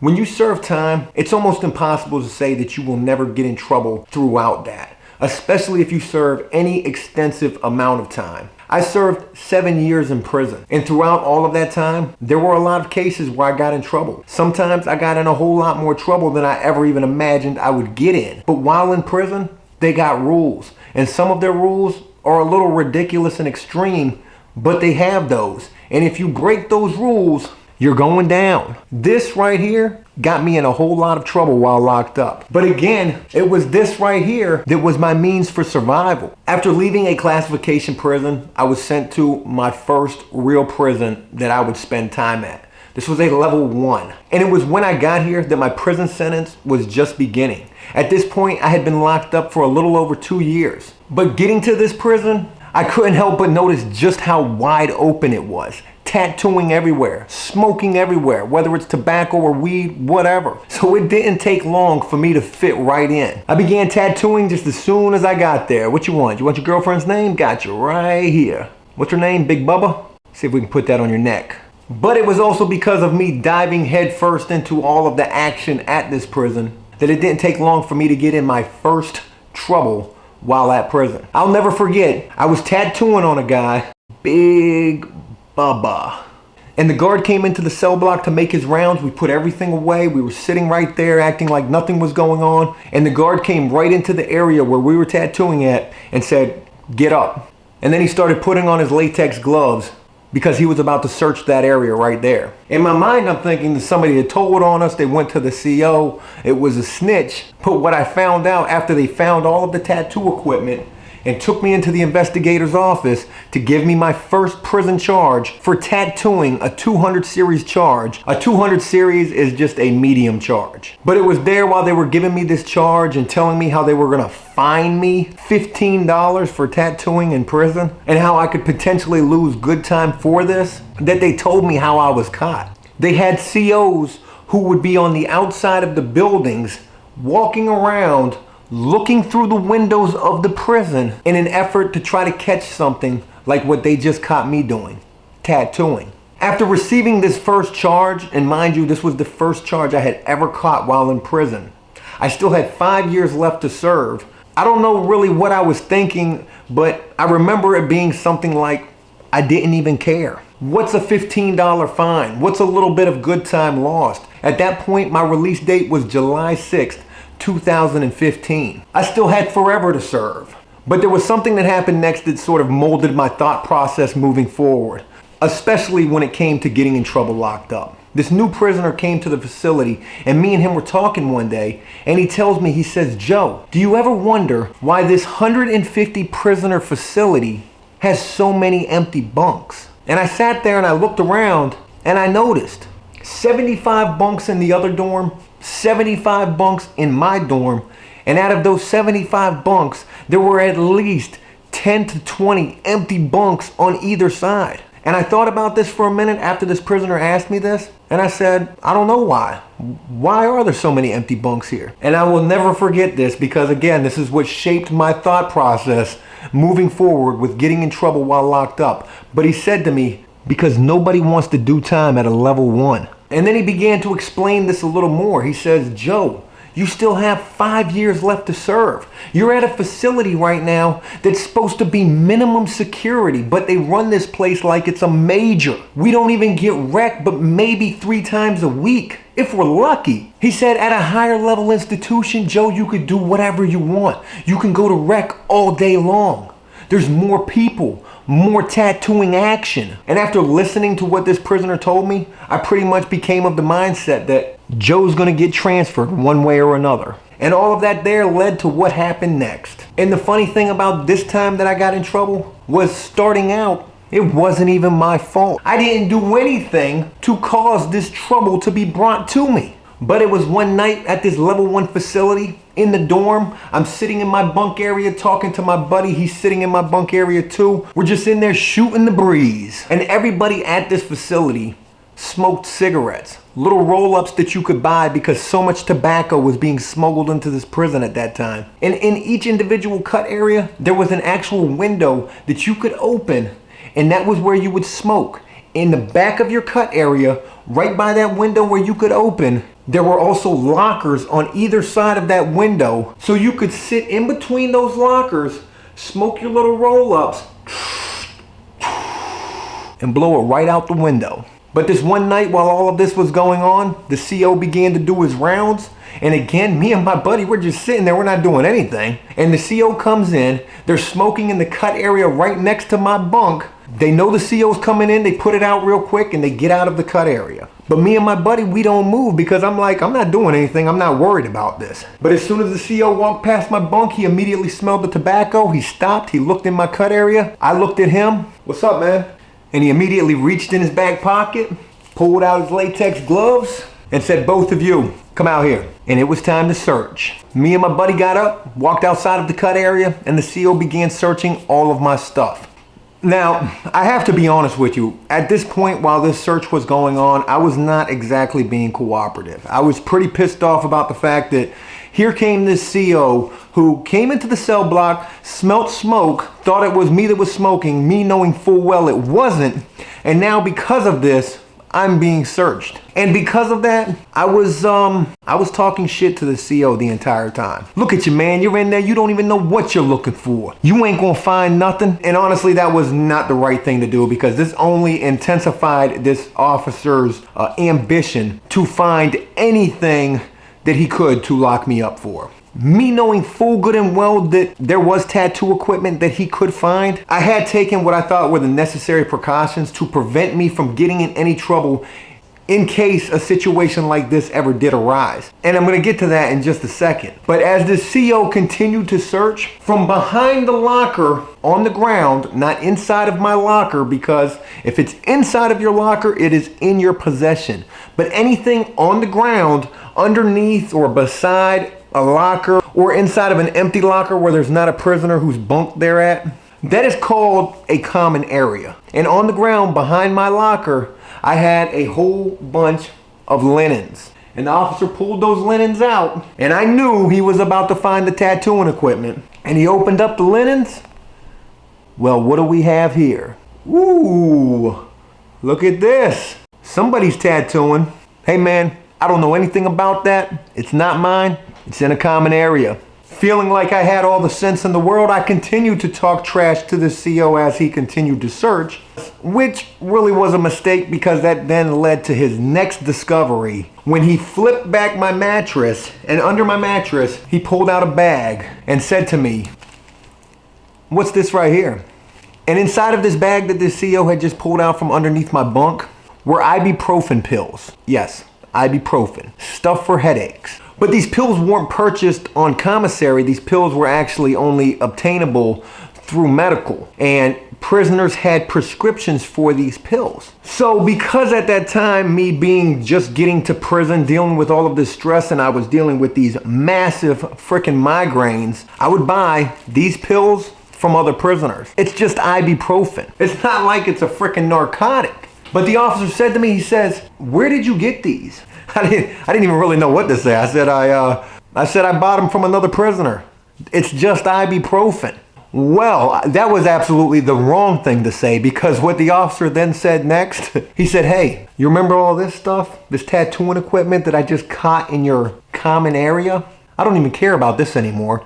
When you serve time, it's almost impossible to say that you will never get in trouble throughout that, especially if you serve any extensive amount of time. I served 7 years in prison, and throughout all of that time, there were a lot of cases where I got in trouble. Sometimes I got in a whole lot more trouble than I ever even imagined I would get in. But while in prison, they got rules, and some of their rules are a little ridiculous and extreme, but they have those. And if you break those rules, you're going down. This right here got me in a whole lot of trouble while locked up. But again, it was this right here that was my means for survival. After leaving a classification prison, I was sent to my first real prison that I would spend time at. This was a level 1. And it was when I got here that my prison sentence was just beginning. At this point, I had been locked up for a little over 2 years. But getting to this prison, I couldn't help but notice just how wide open it was. Tattooing everywhere, smoking everywhere, whether it's tobacco or weed, whatever. So it didn't take long for me to fit right in. I began tattooing just as soon as I got there. What you want? You want your girlfriend's name? Got you right here. What's her name? Big Bubba? See if we can put that on your neck. But it was also because of me diving headfirst into all of the action at this prison that it didn't take long for me to get in my first trouble while at prison. I'll never forget, I was tattooing on a guy, Big Bubba. And the guard came into the cell block to make his rounds. We put everything away. We were sitting right there acting like nothing was going on. And the guard came right into the area where we were tattooing at and said, "Get up." And then he started putting on his latex gloves because he was about to search that area right there. In my mind, I'm thinking that somebody had told on us. They went to the CO. It was a snitch. But what I found out after they found all of the tattoo equipment and took me into the investigator's office to give me my first prison charge for tattooing a 200 series charge. A 200 series is just a medium charge. But it was there while they were giving me this charge and telling me how they were gonna fine me $15 for tattooing in prison and how I could potentially lose good time for this, that they told me how I was caught. They had COs who would be on the outside of the buildings walking around looking through the windows of the prison in an effort to try to catch something like what they just caught me doing, tattooing. After receiving this first charge, and mind you, this was the first charge I had ever caught while in prison, I still had 5 years left to serve. I don't know really what I was thinking, but I remember it being something like, I didn't even care. What's a $15 fine? What's a little bit of good time lost? At that point, my release date was July 6th, 2015. I still had forever to serve. But there was something that happened next that sort of molded my thought process moving forward, especially when it came to getting in trouble locked up. This new prisoner came to the facility and me and him were talking one day and he tells me, he says, "Joe, do you ever wonder why this 150 prisoner facility has so many empty bunks?" And I sat there and I looked around and I noticed 75 bunks in the other dorm, 75 bunks in my dorm, and out of those 75 bunks, there were at least 10 to 20 empty bunks on either side. And I thought about this for a minute after this prisoner asked me this, and I said, I don't know why. Why are there so many empty bunks here? And I will never forget this because, again, this is what shaped my thought process moving forward with getting in trouble while locked up. But he said to me, because nobody wants to do time at a level 1. And then he began to explain this a little more. He says, "Joe, you still have 5 years left to serve. You're at a facility right now that's supposed to be minimum security, but they run this place like it's a major. We don't even get rec but maybe 3 times a week, if we're lucky." He said at a higher level institution, Joe, you could do whatever you want. You can go to rec all day long. There's more people, more tattooing action. And after listening to what this prisoner told me, I pretty much became of the mindset that Joe's gonna get transferred one way or another. And all of that there led to what happened next. And the funny thing about this time that I got in trouble was, starting out, it wasn't even my fault. I didn't do anything to cause this trouble to be brought to me. But it was one night at this level 1 facility in the dorm. I'm sitting in my bunk area talking to my buddy. He's sitting in my bunk area too. We're just in there shooting the breeze. And everybody at this facility smoked cigarettes, little roll-ups that you could buy because so much tobacco was being smuggled into this prison at that time. And in each individual cut area, there was an actual window that you could open, and that was where you would smoke. In the back of your cut area, right by that window where you could open, There were also lockers on either side of that window, so you could sit in between those lockers, smoke your little roll-ups, and blow it right out the window. But this one night while all of this was going on, the CO began to do his rounds. And again, me and my buddy, we're just sitting there, we're not doing anything. And the CO comes in, they're smoking in the cut area right next to my bunk. They know the CO's coming in, they put it out real quick and they get out of the cut area. But me and my buddy, we don't move because I'm like, I'm not doing anything, I'm not worried about this. But as soon as the CO walked past my bunk, he immediately smelled the tobacco, he stopped, he looked in my cut area. I looked at him, what's up, man? And he immediately reached in his back pocket, pulled out his latex gloves, and said, both of you, come out here. And it was time to search. Me and my buddy got up, walked outside of the cut area, and the CO began searching all of my stuff. Now, I have to be honest with you. At this point, while this search was going on, I was not exactly being cooperative. I was pretty pissed off about the fact that here came this CO who came into the cell block, smelt smoke, thought it was me that was smoking, me knowing full well it wasn't, and now because of this, I'm being searched. And because of that, I was talking shit to the CO the entire time. Look at you, man, you're in there, you don't even know what you're looking for. You ain't gonna find nothing. And honestly, that was not the right thing to do because this only intensified this officer's ambition to find anything that he could to lock me up for. Me knowing full good and well that there was tattoo equipment that he could find, I had taken what I thought were the necessary precautions to prevent me from getting in any trouble in case a situation like this ever did arise. And I'm gonna get to that in just a second. But as the CO continued to search from behind the locker on the ground, not inside of my locker, because if it's inside of your locker, it is in your possession. But anything on the ground, underneath or beside a locker or inside of an empty locker where there's not a prisoner who's bunked there at, that is called a common area. And on the ground behind my locker, I had a whole bunch of linens. And the officer pulled those linens out and I knew he was about to find the tattooing equipment. And he opened up the linens. Well, what do we have here? Ooh, look at this. Somebody's tattooing. Hey man, I don't know anything about that. It's not mine. It's in a common area. Feeling like I had all the sense in the world, I continued to talk trash to the CO as he continued to search, which really was a mistake because that then led to his next discovery. When he flipped back my mattress, and under my mattress, he pulled out a bag and said to me, "What's this right here?" And inside of this bag that this CO had just pulled out from underneath my bunk were ibuprofen pills. Yes, ibuprofen, stuff for headaches. But these pills weren't purchased on commissary. These pills were actually only obtainable through medical. And prisoners had prescriptions for these pills. So because at that time, me being just getting to prison, dealing with all of this stress, and I was dealing with these massive freaking migraines, I would buy these pills from other prisoners. It's just ibuprofen. It's not like it's a freaking narcotic. But the officer said to me, he says, "Where did you get these?" I didn't even really know what to say. I said I bought them from another prisoner. It's just ibuprofen. Well, that was absolutely the wrong thing to say because what the officer then said next, he said, "Hey, you remember all this stuff? This tattooing equipment that I just caught in your common area? I don't even care about this anymore."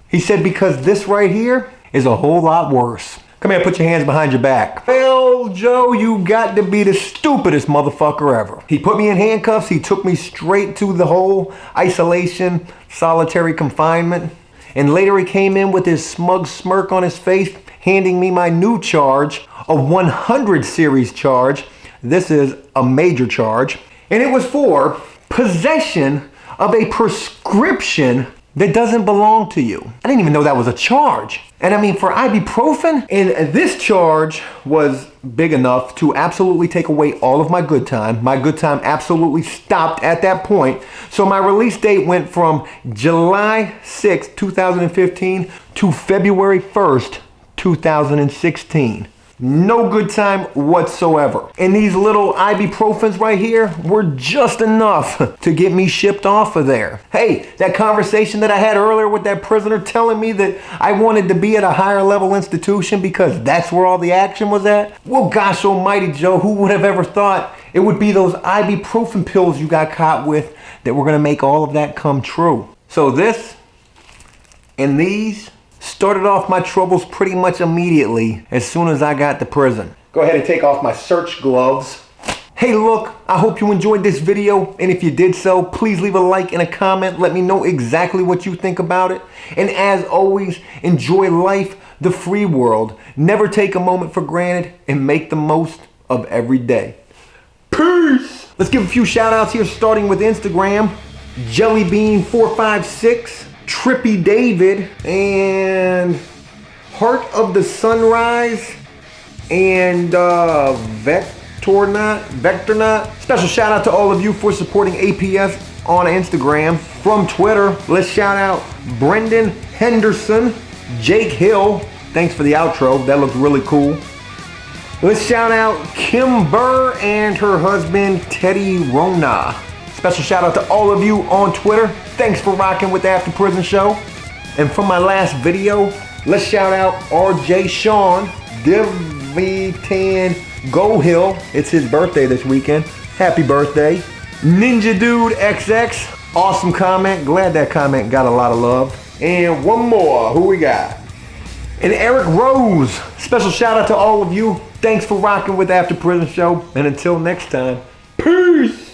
He said, "Because this right here is a whole lot worse. Come here, put your hands behind your back." Well, Joe, you got to be the stupidest motherfucker ever. He put me in handcuffs. He took me straight to the whole isolation, solitary confinement. And later he came in with his smug smirk on his face, handing me my new charge, a 100 series charge. This is a major charge. And it was for possession of a prescription that doesn't belong to you. I didn't even know that was a charge. And I mean, for ibuprofen, and this charge was big enough to absolutely take away all of my good time. My good time absolutely stopped at that point. So my release date went from July 6th, 2015 to February 1st, 2016. No good time whatsoever. And these little ibuprofens right here were just enough to get me shipped off of there. Hey, that conversation that I had earlier with that prisoner telling me that I wanted to be at a higher level institution because that's where all the action was at. Well, gosh almighty, Joe, who would have ever thought It would be those ibuprofen pills you got caught with that were going to make all of that come true. So this and these started off my troubles pretty much immediately as soon as I got to prison. Go ahead and take off my search gloves. Hey look, I hope you enjoyed this video, and if you did so, please leave a like and a comment. Let me know exactly what you think about it. And as always, enjoy life, the free world. Never take a moment for granted and make the most of every day. Peace! Let's give a few shout outs here, starting with Instagram. Jellybean456, Trippy David, and Heart of the Sunrise, and Vectornot. Special shout out to all of you for supporting APS on Instagram. From Twitter, let's shout out Brendan Henderson, Jake Hill. Thanks for the outro, that looked really cool. Let's shout out Kim Burr and her husband Teddy Rona. Special shout out to all of you on Twitter. Thanks for rocking with the After Prison Show. And from my last video, let's shout out RJ Sean, Divitan Go Hill. It's his birthday this weekend. Happy birthday. Ninja Dude XX. Awesome comment. Glad that comment got a lot of love. And one more. Who we got? And Eric Rose. Special shout out to all of you. Thanks for rocking with After Prison Show. And until next time, peace.